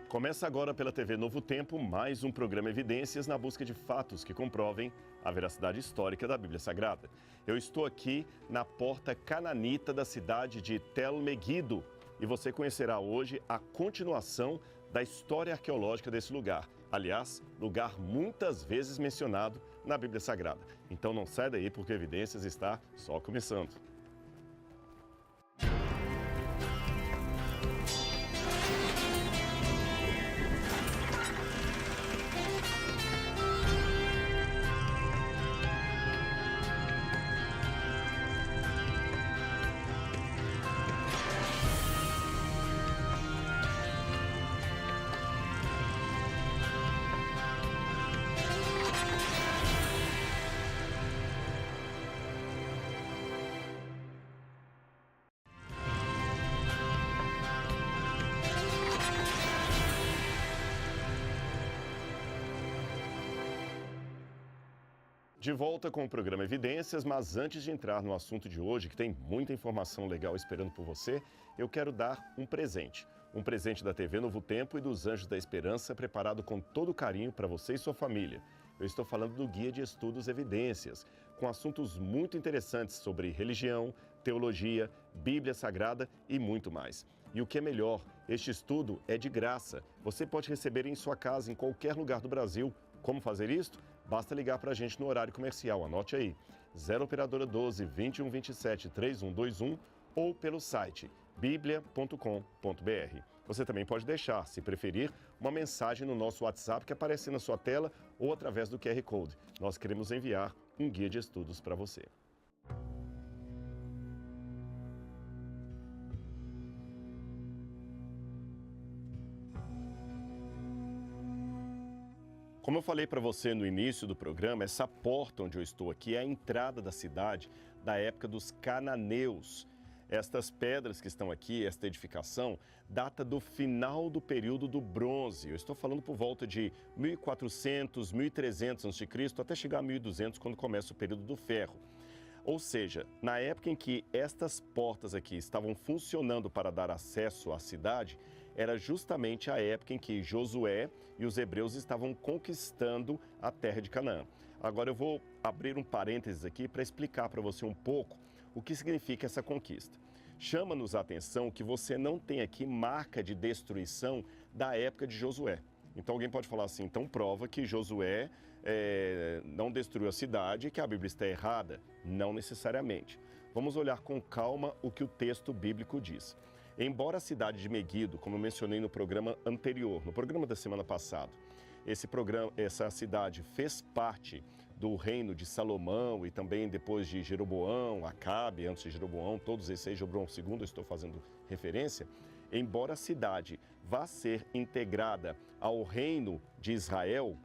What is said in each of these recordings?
Começa agora pela TV Novo Tempo mais um programa Evidências na busca de fatos que comprovem a veracidade histórica da Bíblia Sagrada. Eu estou aqui na porta cananita da cidade de Tel Meguido e você conhecerá hoje a continuação da história arqueológica desse lugar. Aliás, lugar muitas vezes mencionado na Bíblia Sagrada. Então não sai daí porque Evidências está só começando. De volta com o programa Evidências, mas antes de entrar no assunto de hoje, que tem muita informação legal esperando por você, eu quero dar um presente. Um presente da TV Novo Tempo e dos Anjos da Esperança, preparado com todo carinho para você e sua família. Eu estou falando do Guia de Estudos Evidências, com assuntos muito interessantes sobre religião, teologia, Bíblia Sagrada e muito mais. E o que é melhor, este estudo é de graça. Você pode receber em sua casa, em qualquer lugar do Brasil. Como fazer isto? Basta ligar para a gente no horário comercial, anote aí, 0 operadora 12 21 27 3121 ou pelo site biblia.com.br. Você também pode deixar, se preferir, uma mensagem no nosso WhatsApp que aparece na sua tela ou através do QR Code. Nós queremos enviar um guia de estudos para você. Como eu falei para você no início do programa, essa porta onde eu estou aqui é a entrada da cidade da época dos cananeus. Estas pedras que estão aqui, esta edificação, data do final do período do bronze. Eu estou falando por volta de 1400, 1300 a.C., até chegar a 1200, quando começa o período do ferro. Ou seja, na época em que estas portas aqui estavam funcionando para dar acesso à cidade, era justamente a época em que Josué e os hebreus estavam conquistando a terra de Canaã. Agora eu vou abrir um parênteses aqui para explicar para você um pouco o que significa essa conquista. Chama-nos a atenção que você não tem aqui marca de destruição da época de Josué. Então alguém pode falar assim, então prova que Josué não destruiu a cidade e que a Bíblia está errada. Não necessariamente. Vamos olhar com calma o que o texto bíblico diz. Embora a cidade de Meguido, como eu mencionei no programa anterior, no programa da semana passada, essa cidade fez parte do reino de Salomão e também depois de Jeroboão, Acabe, antes de Jeroboão, todos esses aí, Jeroboão II, eu estou fazendo referência. Embora a cidade vá ser integrada ao reino de Israel,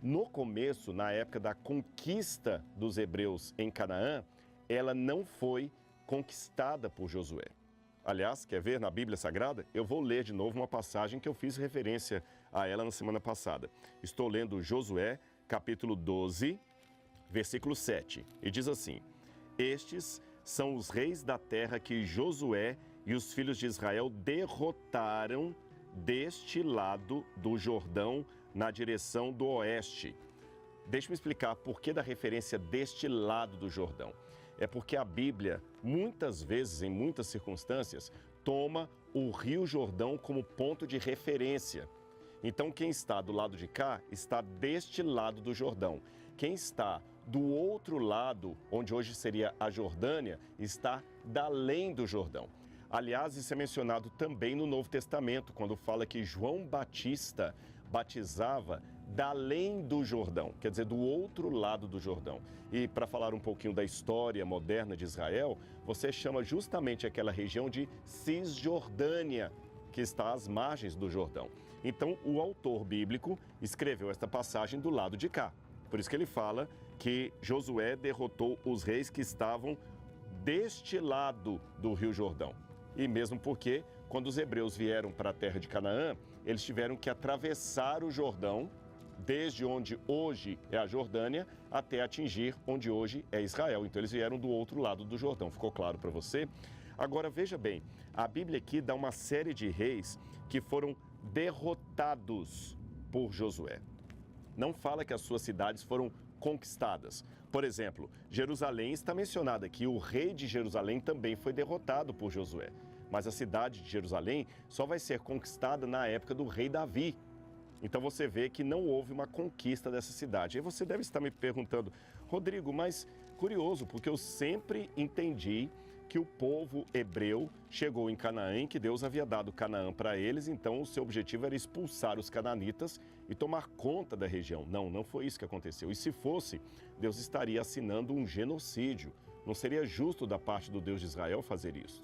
no começo, na época da conquista dos hebreus em Canaã, ela não foi conquistada por Josué. Aliás, quer ver na Bíblia Sagrada? Eu vou ler de novo uma passagem que eu fiz referência a ela na semana passada. Estou lendo Josué, capítulo 12, versículo 7. E diz assim: Estes são os reis da terra que Josué e os filhos de Israel derrotaram deste lado do Jordão, na direção do oeste. Deixa-me explicar por que da referência deste lado do Jordão. É porque a Bíblia, muitas vezes, em muitas circunstâncias, toma o Rio Jordão como ponto de referência. Então, quem está do lado de cá, está deste lado do Jordão. Quem está do outro lado, onde hoje seria a Jordânia, está da além do Jordão. Aliás, isso é mencionado também no Novo Testamento, quando fala que João Batista batizava da além do Jordão, quer dizer, do outro lado do Jordão. E para falar um pouquinho da história moderna de Israel, você chama justamente aquela região de Cisjordânia, que está às margens do Jordão. Então, o autor bíblico escreveu esta passagem do lado de cá. Por isso que ele fala que Josué derrotou os reis que estavam deste lado do Rio Jordão. E mesmo porque, quando os hebreus vieram para a terra de Canaã, eles tiveram que atravessar o Jordão, desde onde hoje é a Jordânia, até atingir onde hoje é Israel. Então, eles vieram do outro lado do Jordão. Ficou claro para você? Agora, veja bem, a Bíblia aqui dá uma série de reis que foram derrotados por Josué. Não fala que as suas cidades foram conquistadas. Por exemplo, Jerusalém está mencionada aqui, o rei de Jerusalém também foi derrotado por Josué. Mas a cidade de Jerusalém só vai ser conquistada na época do rei Davi. Então você vê que não houve uma conquista dessa cidade. E você deve estar me perguntando, Rodrigo, mas curioso, porque eu sempre entendi que o povo hebreu chegou em Canaã, que Deus havia dado Canaã para eles, então o seu objetivo era expulsar os cananitas e tomar conta da região. Não, não foi isso que aconteceu. E se fosse, Deus estaria assinando um genocídio. Não seria justo da parte do Deus de Israel fazer isso.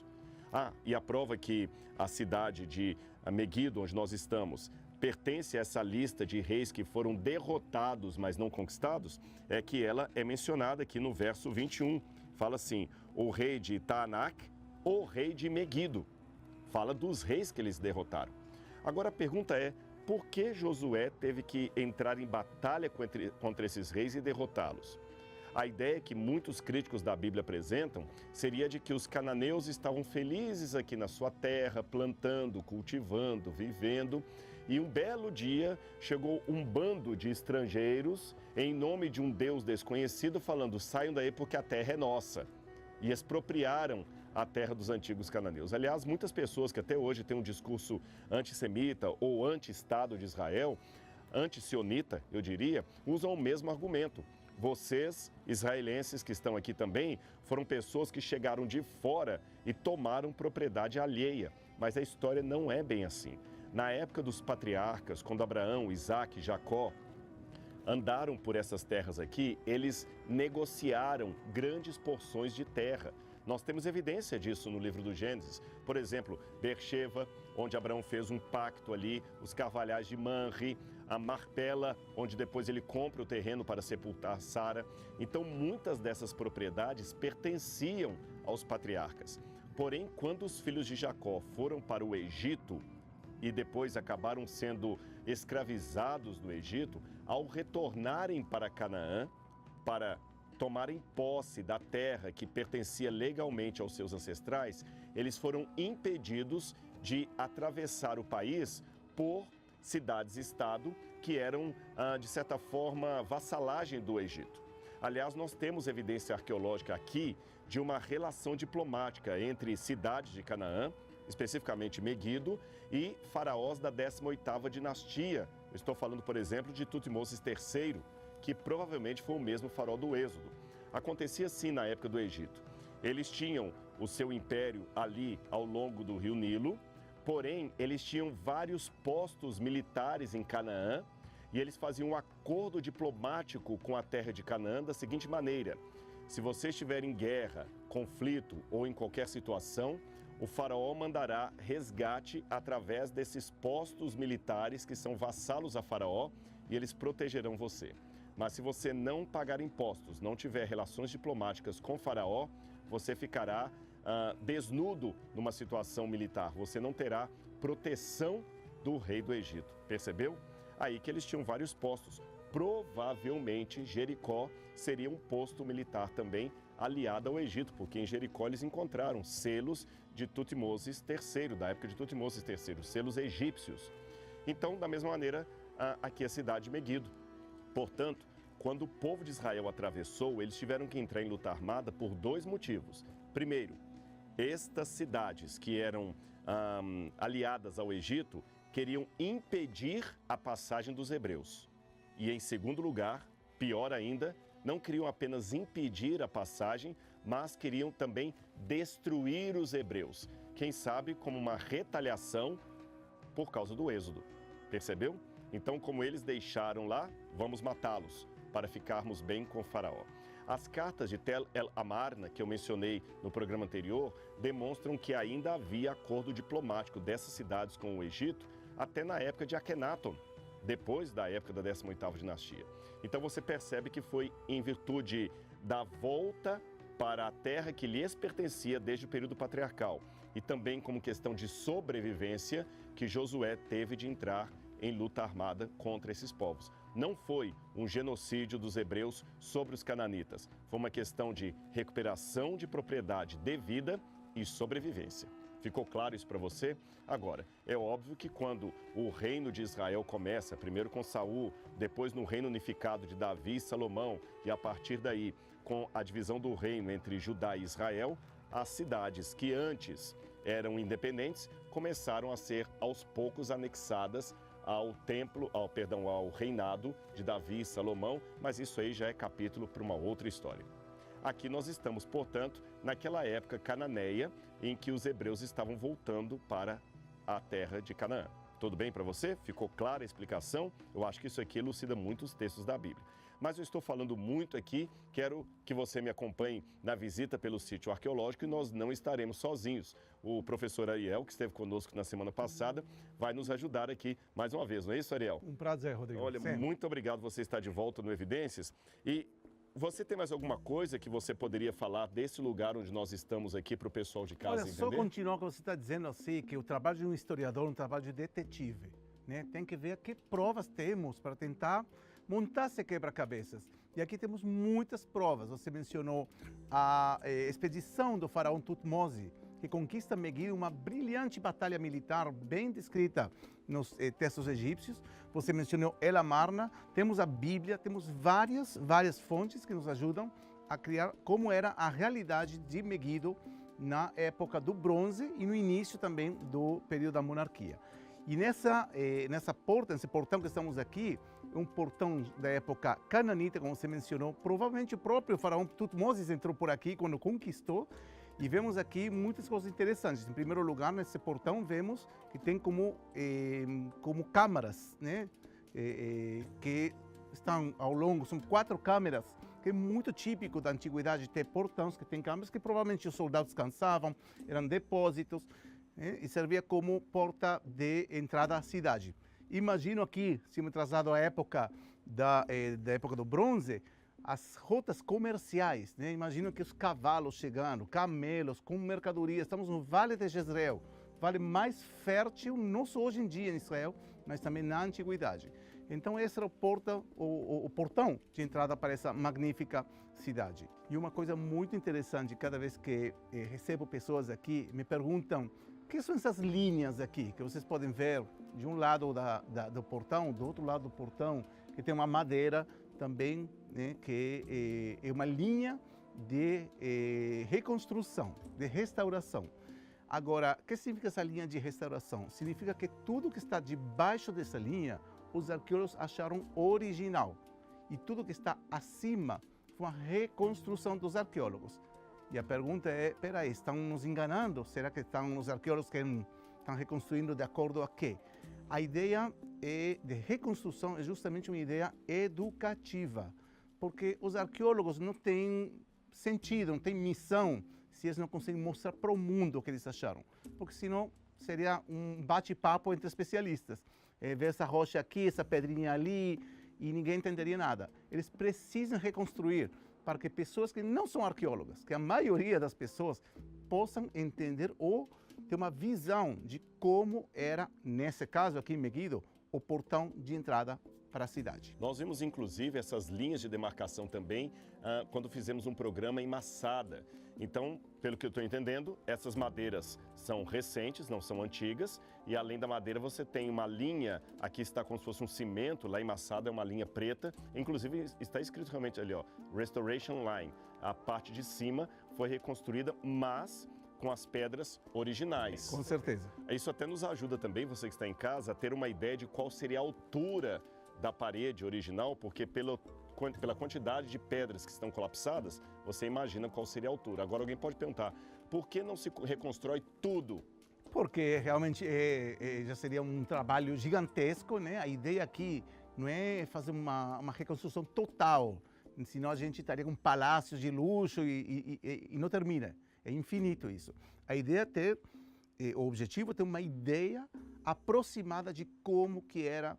E a prova que a cidade de Megido, onde nós estamos, pertence a essa lista de reis que foram derrotados, mas não conquistados, é que ela é mencionada aqui no verso 21. Fala assim, o rei de Taanac, o rei de Megido. Fala dos reis que eles derrotaram. Agora a pergunta é, por que Josué teve que entrar em batalha contra esses reis e derrotá-los? A ideia que muitos críticos da Bíblia apresentam seria de que os cananeus estavam felizes aqui na sua terra, plantando, cultivando, vivendo, e um belo dia chegou um bando de estrangeiros em nome de um Deus desconhecido falando, saiam daí porque a terra é nossa, e expropriaram a terra dos antigos cananeus. Aliás, muitas pessoas que até hoje têm um discurso antissemita ou anti-Estado de Israel, anti-sionita, eu diria, usam o mesmo argumento. Vocês, israelenses que estão aqui também, foram pessoas que chegaram de fora e tomaram propriedade alheia. Mas a história não é bem assim. Na época dos patriarcas, quando Abraão, Isaque e Jacó andaram por essas terras aqui, eles negociaram grandes porções de terra. Nós temos evidência disso no livro do Gênesis. Por exemplo, Beersheba, onde Abraão fez um pacto ali, os carvalhais de Manre, a Marpela, onde depois ele compra o terreno para sepultar Sara. Então, muitas dessas propriedades pertenciam aos patriarcas. Porém, quando os filhos de Jacó foram para o Egito e depois acabaram sendo escravizados no Egito, ao retornarem para Canaã, para tomarem posse da terra que pertencia legalmente aos seus ancestrais, eles foram impedidos de atravessar o país por cidades-estado que eram, de certa forma, vassalagem do Egito. Aliás, nós temos evidência arqueológica aqui de uma relação diplomática entre cidades de Canaã, especificamente Megido, e faraós da 18ª dinastia. Eu estou falando, por exemplo, de Tutmoses III, que provavelmente foi o mesmo faraó do Êxodo. Acontecia assim na época do Egito. Eles tinham o seu império ali ao longo do rio Nilo, porém, eles tinham vários postos militares em Canaã e eles faziam um acordo diplomático com a terra de Canaã da seguinte maneira: se você estiver em guerra, conflito ou em qualquer situação, o faraó mandará resgate através desses postos militares que são vassalos a faraó e eles protegerão você. Mas se você não pagar impostos, não tiver relações diplomáticas com o faraó, você ficará desnudo numa situação militar. Você não terá proteção do rei do Egito. Percebeu? Aí que eles tinham vários postos. Provavelmente Jericó seria um posto militar também aliado ao Egito, porque em Jericó eles encontraram selos de Tutmoses III, da época de Tutmoses III, selos egípcios. Então, da mesma maneira, aqui a cidade de Megido. Portanto, quando o povo de Israel atravessou, eles tiveram que entrar em luta armada por dois motivos. Primeiro, estas cidades que eram aliadas ao Egito queriam impedir a passagem dos hebreus. E em segundo lugar, pior ainda, não queriam apenas impedir a passagem, mas queriam também destruir os hebreus. Quem sabe como uma retaliação por causa do Êxodo. Percebeu? Então, como eles deixaram lá, vamos matá-los para ficarmos bem com o faraó. As cartas de Tel El Amarna, que eu mencionei no programa anterior, demonstram que ainda havia acordo diplomático dessas cidades com o Egito até na época de Akenaton, depois da época da 18ª dinastia. Então você percebe que foi em virtude da volta para a terra que lhes pertencia desde o período patriarcal e também como questão de sobrevivência que Josué teve de entrar em luta armada contra esses povos. Não foi um genocídio dos hebreus sobre os cananitas, foi uma questão de recuperação de propriedade devida e sobrevivência. Ficou claro isso para você? Agora, é óbvio que quando o reino de Israel começa, primeiro com Saul, depois no reino unificado de Davi e Salomão, e a partir daí com a divisão do reino entre Judá e Israel, as cidades que antes eram independentes começaram a ser aos poucos anexadas ao ao reinado de Davi e Salomão, mas isso aí já é capítulo para uma outra história. Aqui nós estamos, portanto, naquela época cananeia em que os hebreus estavam voltando para a terra de Canaã. Tudo bem para você? Ficou clara a explicação? Eu acho que isso aqui elucida muito os textos da Bíblia. Mas eu estou falando muito aqui, quero que você me acompanhe na visita pelo sítio arqueológico e nós não estaremos sozinhos. O professor Ariel, que esteve conosco na semana passada, vai nos ajudar aqui mais uma vez, não é isso, Ariel? Um prazer, Rodrigo. Olha, muito obrigado por você estar de volta no Evidências. E você tem mais alguma coisa que você poderia falar desse lugar onde nós estamos aqui para o pessoal de casa entender? Só continuar o que você está dizendo assim, que o trabalho de um historiador é um trabalho de detetive, né? Tem que ver que provas temos para tentar montar esse quebra-cabeças. E aqui temos muitas provas. Você mencionou a expedição do faraó Tutmose, que conquista Megiddo, uma brilhante batalha militar bem descrita nos textos egípcios. Você mencionou El Amarna, temos a Bíblia, temos várias fontes que nos ajudam a criar como era a realidade de Megiddo na época do bronze e no início também do período da monarquia. E nesse portão que estamos aqui, um portão da época cananita, como você mencionou, provavelmente o próprio faraó Tutmose entrou por aqui quando conquistou, e vemos aqui muitas coisas interessantes. Em primeiro lugar, nesse portão vemos que tem como câmaras, né? Que estão ao longo, são 4 câmeras, que é muito típico da antiguidade ter portões que tem câmeras que provavelmente os soldados descansavam, eram depósitos, né? E servia como porta de entrada à cidade. Imagino aqui, se me traslado à época da época do bronze, as rotas comerciais, né? Imagino que os cavalos chegando, camelos com mercadorias. Estamos no Vale de Jezreel, vale mais fértil, não só hoje em dia em Israel, mas também na antiguidade. Então esse era o portão de entrada para essa magnífica cidade. E uma coisa muito interessante, cada vez que recebo pessoas aqui, me perguntam o que são essas linhas aqui, que vocês podem ver de um lado do portão, do outro lado do portão, que tem uma madeira também, né, que é uma linha de reconstrução, de restauração. Agora, o que significa essa linha de restauração? Significa que tudo que está debaixo dessa linha, os arqueólogos acharam original. E tudo que está acima foi uma reconstrução dos arqueólogos. E a pergunta é, peraí, estão nos enganando? Será que estão os arqueólogos que estão reconstruindo de acordo a quê? A ideia de reconstrução é justamente uma ideia educativa, porque os arqueólogos não têm sentido, não têm missão, se eles não conseguem mostrar para o mundo o que eles acharam. Porque senão seria um bate-papo entre especialistas. Ver essa rocha aqui, essa pedrinha ali, e ninguém entenderia nada. Eles precisam reconstruir para que pessoas que não são arqueólogas, que a maioria das pessoas possam entender ou ter uma visão de como era, nesse caso aqui em Megiddo, o portão de entrada para a cidade. Nós vimos, inclusive, essas linhas de demarcação também quando fizemos um programa em Massada. Então, pelo que eu estou entendendo, essas madeiras são recentes, não são antigas, e além da madeira você tem uma linha, aqui está como se fosse um cimento, lá em Massada é uma linha preta, inclusive está escrito realmente ali, ó, Restoration Line. A parte de cima foi reconstruída, mas com as pedras originais. Com certeza. Isso até nos ajuda também, você que está em casa, a ter uma ideia de qual seria a altura da parede original, porque pela quantidade de pedras que estão colapsadas, você imagina qual seria a altura. Agora alguém pode perguntar, por que não se reconstrói tudo? Porque realmente já seria um trabalho gigantesco, né? A ideia aqui não é fazer uma reconstrução total, senão a gente estaria com palácios de luxo e não termina. É infinito isso. A ideia é ter, o objetivo é ter uma ideia aproximada de como que era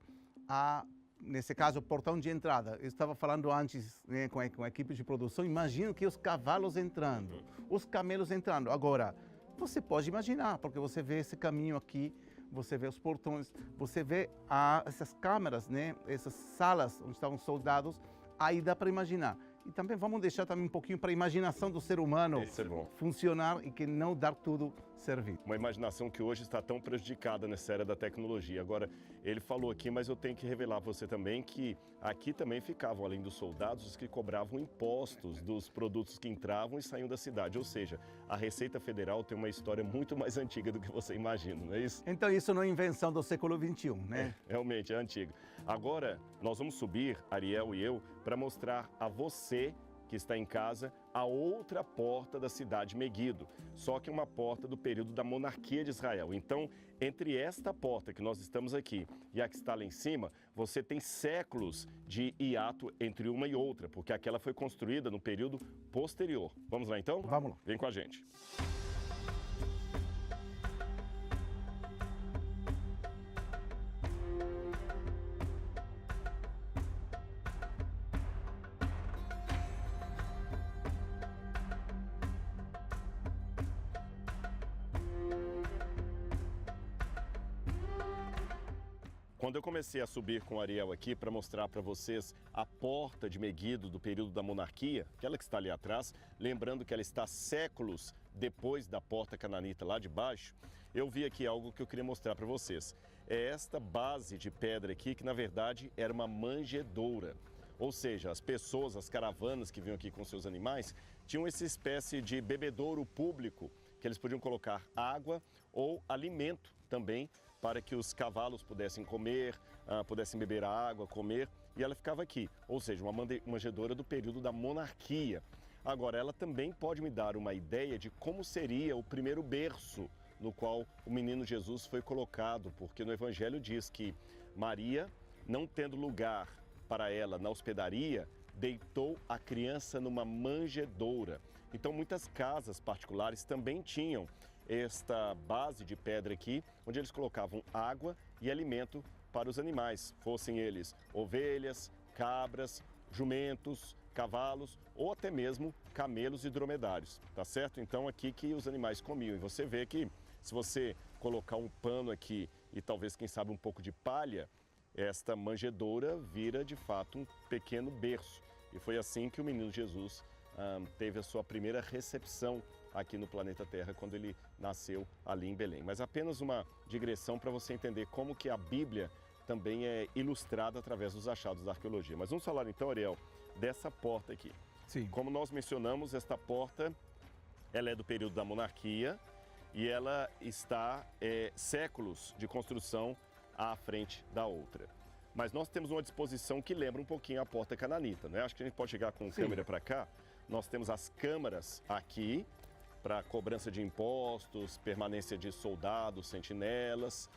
nesse caso, o portão de entrada. Eu estava falando antes, né, com a equipe de produção, imagino que os cavalos entrando, os camelos entrando. Agora, você pode imaginar, porque você vê esse caminho aqui, você vê os portões, você vê essas câmaras, né, essas salas onde estavam soldados, aí dá para imaginar. E também vamos deixar também um pouquinho para a imaginação do ser humano funcionar e que não dar tudo servir. Uma imaginação que hoje está tão prejudicada nessa era da tecnologia. Agora, ele falou aqui, mas eu tenho que revelar a você também que aqui também ficavam, além dos soldados, os que cobravam impostos dos produtos que entravam e saíam da cidade. Ou seja, a Receita Federal tem uma história muito mais antiga do que você imagina, não é isso? Então isso não é invenção do século XXI, né? Realmente, é antigo. Agora, nós vamos subir, Ariel e eu, para mostrar a você que está em casa, a outra porta da cidade Meguido, só que uma porta do período da monarquia de Israel. Então, entre esta porta que nós estamos aqui e a que está lá em cima, você tem séculos de hiato entre uma e outra, porque aquela foi construída no período posterior. Vamos lá então? Vamos lá. Vem com a gente. Quando eu comecei a subir com o Ariel aqui para mostrar para vocês a porta de Meguido do período da monarquia, aquela que está ali atrás, lembrando que ela está séculos depois da porta cananita lá de baixo, eu vi aqui algo que eu queria mostrar para vocês. É esta base de pedra aqui que na verdade era uma manjedoura. Ou seja, as pessoas, as caravanas que vinham aqui com seus animais, tinham essa espécie de bebedouro público que eles podiam colocar água ou alimento também para que os cavalos pudessem comer, pudessem beber a água, comer, e ela ficava aqui. Ou seja, uma manjedoura do período da monarquia. Agora, ela também pode me dar uma ideia de como seria o primeiro berço no qual o menino Jesus foi colocado, porque no Evangelho diz que Maria, não tendo lugar para ela na hospedaria, deitou a criança numa manjedoura. Então, muitas casas particulares também tinham esta base de pedra aqui, onde eles colocavam água e alimento para os animais, fossem eles ovelhas, cabras, jumentos, cavalos ou até mesmo camelos e dromedários, tá certo? Então aqui que os animais comiam. E você vê que se você colocar um pano aqui e talvez, quem sabe, um pouco de palha, esta manjedoura vira de fato um pequeno berço. E foi assim que o menino Jesus teve a sua primeira recepção aqui no planeta Terra, quando ele nasceu ali em Belém. Mas apenas uma digressão para você entender como que a Bíblia também é ilustrada através dos achados da arqueologia. Mas vamos falar então, Ariel, dessa porta aqui. Sim. Como nós mencionamos, esta porta, ela é do período da monarquia e ela está séculos de construção à frente da outra. Mas nós temos uma disposição que lembra um pouquinho a porta cananita, né? Acho que a gente pode chegar com câmera para cá. Nós temos as câmaras aqui, para cobrança de impostos, permanência de soldados, sentinelas.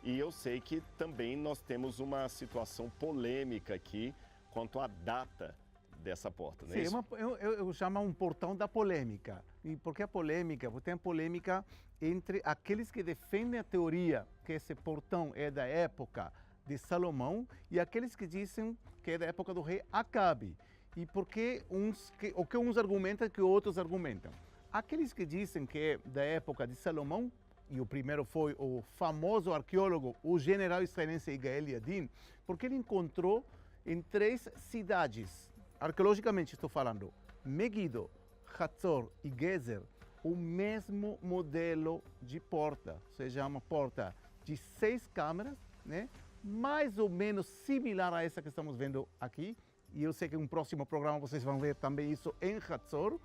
E eu sei que também nós temos uma situação polêmica aqui quanto à data dessa porta, não é isso? Eu chamo um portão da polêmica. E por que a polêmica? Porque tem a polêmica entre aqueles que defendem a teoria que esse portão é da época de Salomão e aqueles que dizem que é da época do rei Acabe. E por que uns argumentam que outros argumentam. Aqueles que dizem que é da época de Salomão, e o primeiro foi o famoso arqueólogo, o general israelense Yigael Yadin, porque ele encontrou em 3 cidades, arqueologicamente estou falando, Meguido, Hatzor e Gezer, o mesmo modelo de porta, ou seja, uma porta de 6 câmaras, né? Mais ou menos similar a essa que estamos vendo aqui, e eu sei que no próximo programa vocês vão ver também isso em Hatzor.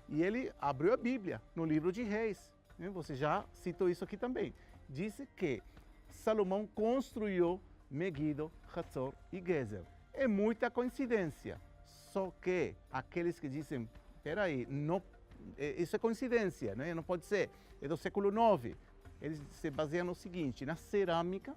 E ele abriu a Bíblia no livro de Reis. Você já citou isso aqui também. Disse que Salomão construiu Meguido, Hatzor e Gezer. É muita coincidência. Só que aqueles que dizem, peraí, não, isso é coincidência, né? Não pode ser, é do século IX. Eles se baseiam no seguinte, na cerâmica,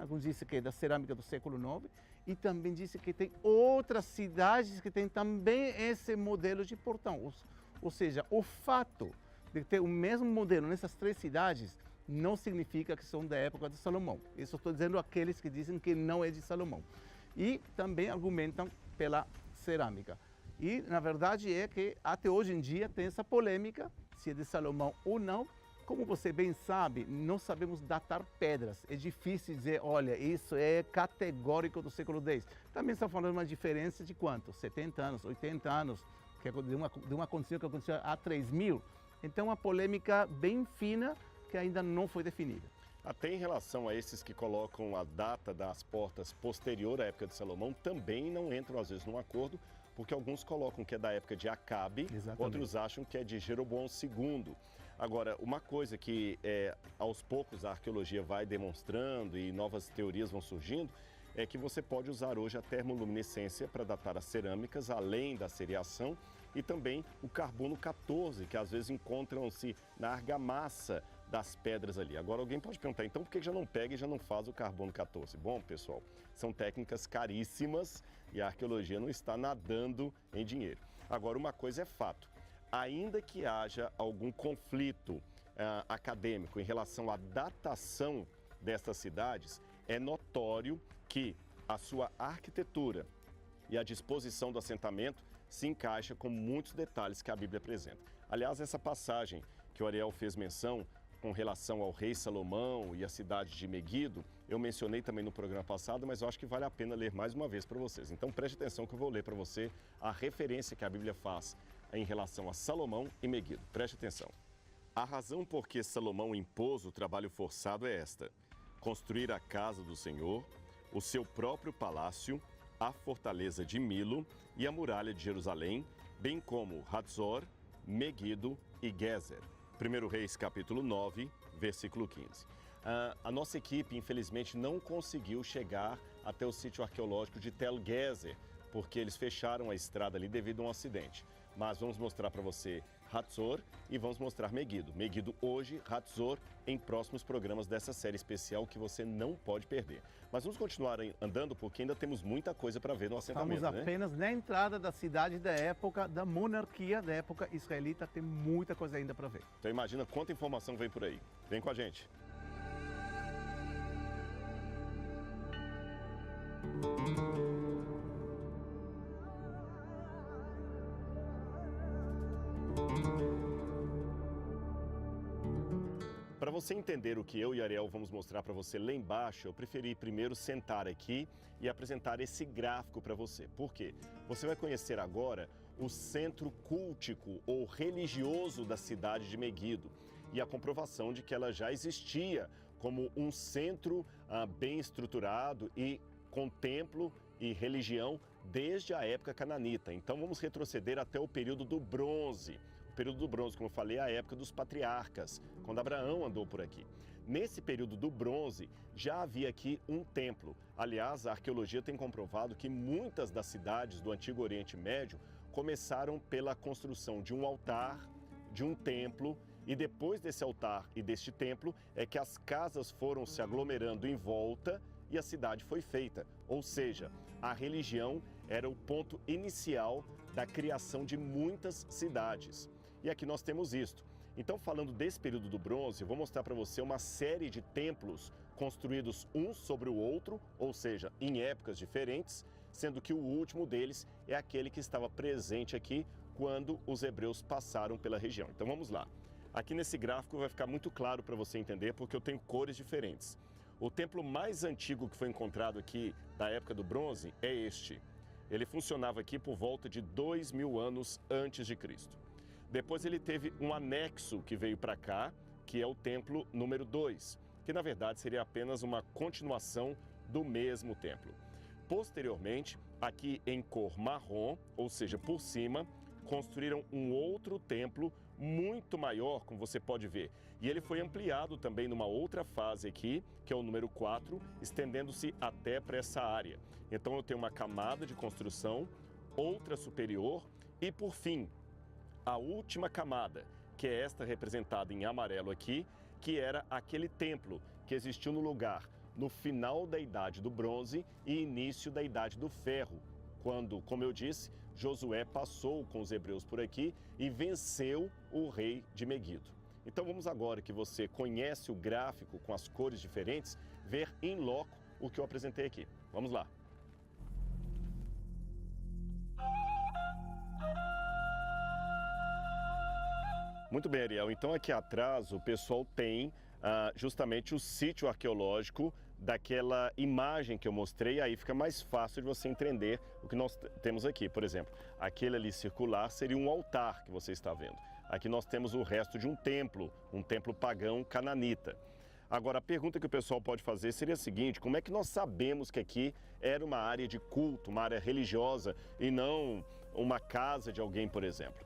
alguns dizem que é da cerâmica do século IX, e também dizem que tem outras cidades que têm também esse modelo de portão. Ou seja, o fato de ter o mesmo modelo nessas 3 cidades não significa que são da época de Salomão. Isso estou dizendo aqueles que dizem que não é de Salomão. E também argumentam pela cerâmica. E, na verdade, é que até hoje em dia tem essa polêmica, se é de Salomão ou não. Como você bem sabe, não sabemos datar pedras. É difícil dizer, olha, isso é categórico do século X. Também estamos falando de uma diferença de quanto? 70 anos, 80 anos. De uma condição que aconteceu há 3.000. Então, uma polêmica bem fina que ainda não foi definida. Até em relação a esses que colocam a data das portas posterior à época de Salomão, também não entram às vezes num acordo, porque alguns colocam que é da época de Acabe, Exatamente. Outros acham que é de Jeroboão II. Agora, uma coisa que aos poucos a arqueologia vai demonstrando e novas teorias vão surgindo, é que você pode usar hoje a termoluminescência para datar as cerâmicas, além da seriação, e também o carbono 14, que às vezes encontram-se na argamassa das pedras ali. Agora alguém pode perguntar, então por que já não pega e já não faz o carbono 14? Bom, pessoal, são técnicas caríssimas e a arqueologia não está nadando em dinheiro. Agora, uma coisa é fato, ainda que haja algum conflito acadêmico em relação à datação destas cidades, é notório que a sua arquitetura e a disposição do assentamento se encaixa com muitos detalhes que a Bíblia apresenta. Aliás, essa passagem que o Ariel fez menção com relação ao rei Salomão e a cidade de Meguido, eu mencionei também no programa passado, mas eu acho que vale a pena ler mais uma vez para vocês. Então preste atenção que eu vou ler para você a referência que a Bíblia faz em relação a Salomão e Meguido. Preste atenção. A razão por que Salomão impôs o trabalho forçado é esta: construir a casa do Senhor, o seu próprio palácio, a fortaleza de Milo e a muralha de Jerusalém, bem como Hatzor, Meguido e Gezer. 1 Reis, capítulo 9, versículo 15. A nossa equipe, infelizmente, não conseguiu chegar até o sítio arqueológico de Tel Gezer, porque eles fecharam a estrada ali devido a um acidente. Mas vamos mostrar para você Hatzor e vamos mostrar Meguido. Meguido hoje, Hatzor em próximos programas dessa série especial que você não pode perder. Mas vamos continuar andando porque ainda temos muita coisa para ver no assentamento. Estamos apenas na entrada da cidade da época, da monarquia da época israelita, tem muita coisa ainda para ver. Então imagina quanta informação vem por aí. Vem com a gente. Para você entender o que eu e Ariel vamos mostrar para você lá embaixo, eu preferi primeiro sentar aqui e apresentar esse gráfico para você. Por quê? Você vai conhecer agora o centro cultico ou religioso da cidade de Meguido e a comprovação de que ela já existia como um centro bem estruturado e com templo e religião desde a época cananita. Então vamos retroceder até o período do bronze. O período do bronze, como eu falei, é a época dos patriarcas, quando Abraão andou por aqui. Nesse período do bronze, já havia aqui um templo. Aliás, a arqueologia tem comprovado que muitas das cidades do Antigo Oriente Médio começaram pela construção de um altar, de um templo, e depois desse altar e deste templo é que as casas foram se aglomerando em volta e a cidade foi feita. Ou seja, a religião era o ponto inicial da criação de muitas cidades. E aqui nós temos isto. Então, falando desse período do bronze, eu vou mostrar para você uma série de templos construídos um sobre o outro, ou seja, em épocas diferentes, sendo que o último deles é aquele que estava presente aqui quando os hebreus passaram pela região. Então vamos lá. Aqui nesse gráfico vai ficar muito claro para você entender, porque eu tenho cores diferentes. O templo mais antigo que foi encontrado aqui da época do bronze é este. Ele funcionava aqui por volta de 2000 anos antes de Cristo. Depois ele teve um anexo que veio para cá, que é o templo número 2, que na verdade seria apenas uma continuação do mesmo templo. Posteriormente, aqui em cor marrom, ou seja, por cima, construíram um outro templo muito maior, como você pode ver. E ele foi ampliado também numa outra fase aqui, que é o número 4, estendendo-se até para essa área. Então eu tenho uma camada de construção, outra superior e, por fim, a última camada, que é esta representada em amarelo aqui, que era aquele templo que existiu no lugar no final da Idade do Bronze e início da Idade do Ferro, quando, como eu disse, Josué passou com os hebreus por aqui e venceu o rei de Meguido. Então vamos agora que você conhece o gráfico com as cores diferentes, ver em loco o que eu apresentei aqui. Vamos lá. Muito bem, Ariel. Então aqui atrás o pessoal tem justamente o sítio arqueológico daquela imagem que eu mostrei, aí fica mais fácil de você entender o que nós temos aqui. Por exemplo, aquele ali circular seria um altar que você está vendo. aqui nós temos o resto de um templo pagão cananita. Agora, a pergunta que o pessoal pode fazer seria a seguinte: como é que nós sabemos que aqui era uma área de culto, uma área religiosa e não uma casa de alguém, por exemplo?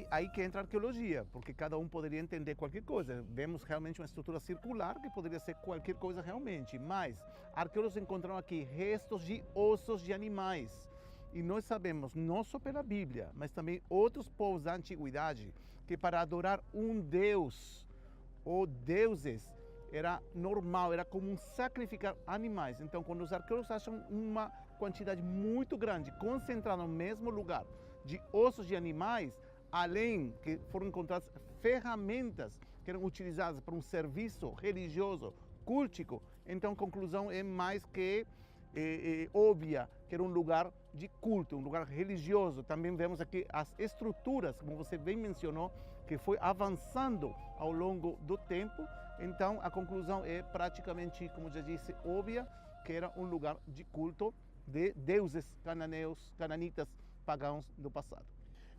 Aí que entra a arqueologia, porque cada um poderia entender qualquer coisa. Vemos realmente uma estrutura circular que poderia ser qualquer coisa realmente, mas arqueólogos encontraram aqui restos de ossos de animais. E nós sabemos, não só pela Bíblia, mas também outros povos da antiguidade, que para adorar um deus ou deuses era normal, era comum sacrificar animais. Então, quando os arqueólogos acham uma quantidade muito grande, concentrada no mesmo lugar, de ossos de animais, além que foram encontradas ferramentas que eram utilizadas para um serviço religioso, cultico, então a conclusão é mais que óbvia, que era um lugar de culto, um lugar religioso. Também vemos aqui as estruturas, como você bem mencionou, que foi avançando ao longo do tempo. Então a conclusão é praticamente, como já disse, óbvia, que era um lugar de culto de deuses cananeus, cananitas, pagãos do passado.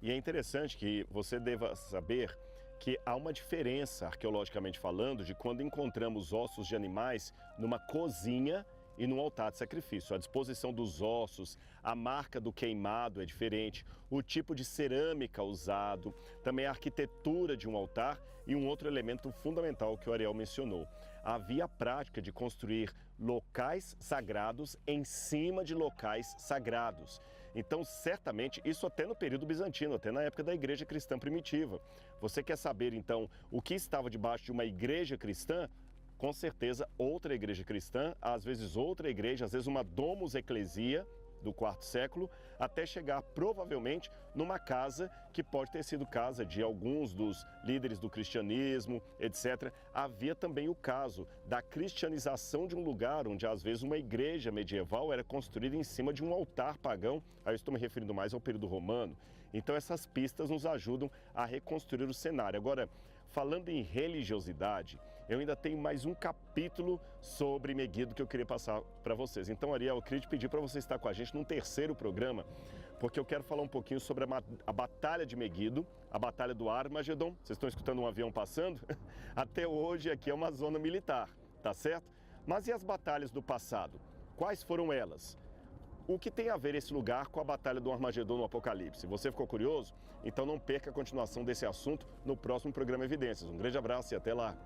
E é interessante que você deva saber que há uma diferença, arqueologicamente falando, de quando encontramos ossos de animais numa cozinha e num altar de sacrifício. A disposição dos ossos, a marca do queimado é diferente, o tipo de cerâmica usado, também a arquitetura de um altar e um outro elemento fundamental que o Ariel mencionou. Havia a prática de construir locais sagrados em cima de locais sagrados. Então, certamente, isso até no período bizantino, até na época da igreja cristã primitiva. Você quer saber, então, o que estava debaixo de uma igreja cristã? Com certeza, outra igreja cristã, às vezes outra igreja, às vezes uma domus ecclesia do quarto século, até chegar provavelmente numa casa que pode ter sido casa de alguns dos líderes do cristianismo, etc. Havia também o caso da cristianização de um lugar onde às vezes uma igreja medieval era construída em cima de um altar pagão. Aí eu estou me referindo mais ao período romano. Então essas pistas nos ajudam a reconstruir o cenário. Agora, falando em religiosidade, eu ainda tenho mais um capítulo sobre Meguido que eu queria passar para vocês. Então, Ariel, eu queria te pedir para você estar com a gente num terceiro programa, porque eu quero falar um pouquinho sobre a Batalha de Meguido, a Batalha do Armagedon. Vocês estão escutando um avião passando? Até hoje aqui é uma zona militar, tá certo? Mas e as batalhas do passado? Quais foram elas? O que tem a ver esse lugar com a Batalha do Armagedon no Apocalipse? Você ficou curioso? Então não perca a continuação desse assunto no próximo programa Evidências. Um grande abraço e até lá!